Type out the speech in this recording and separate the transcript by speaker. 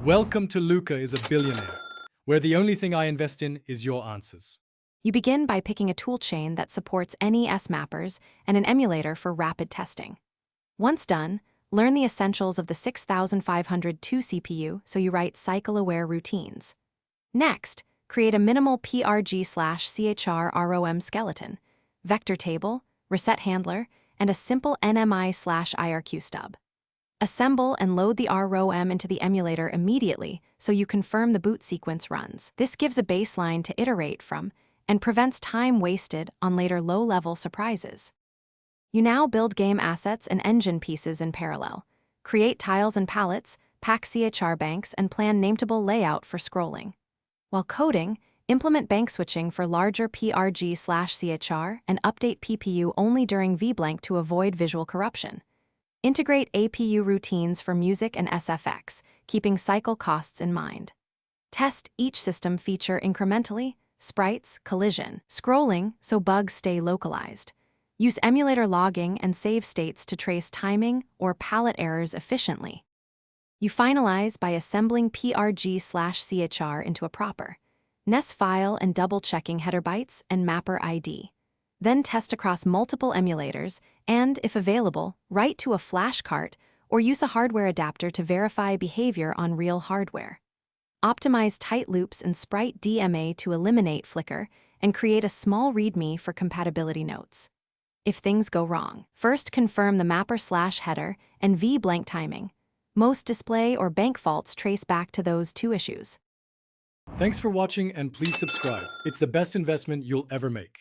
Speaker 1: Welcome to Luca is a Billionaire, where the only thing I invest in is your answers.
Speaker 2: You begin by picking a toolchain that supports NES mappers and an emulator for rapid testing. Once done, learn the essentials of the 6502 CPU so you write cycle-aware routines. Next, create a minimal PRG/CHR ROM skeleton, vector table, reset handler, and a simple NMI/IRQ stub. Assemble and load the ROM into the emulator immediately so you confirm the boot sequence runs. This gives a baseline to iterate from and prevents time wasted on later low-level surprises. You now build game assets and engine pieces in parallel, create tiles and palettes, pack CHR banks, and plan nameable layout for scrolling. While coding, implement bank switching for larger PRG/CHR and update PPU only during VBlank to avoid visual corruption. Integrate APU routines for music and SFX, keeping cycle costs in mind. Test each system feature incrementally: sprites, collision, scrolling, so bugs stay localized. Use emulator logging and save states to trace timing or palette errors efficiently. You finalize by assembling PRG/CHR into a proper Nes file and double-checking header bytes and mapper ID. Then test across multiple emulators and, if available, write to a flash cart or use a hardware adapter to verify behavior on real hardware. Optimize tight loops and sprite DMA to eliminate flicker and create a small README for compatibility notes. If things go wrong, first confirm the mapper/header and VBlank timing. Most display or bank faults trace back to those two issues.
Speaker 1: Thanks for watching and please subscribe. It's the best investment you'll ever make.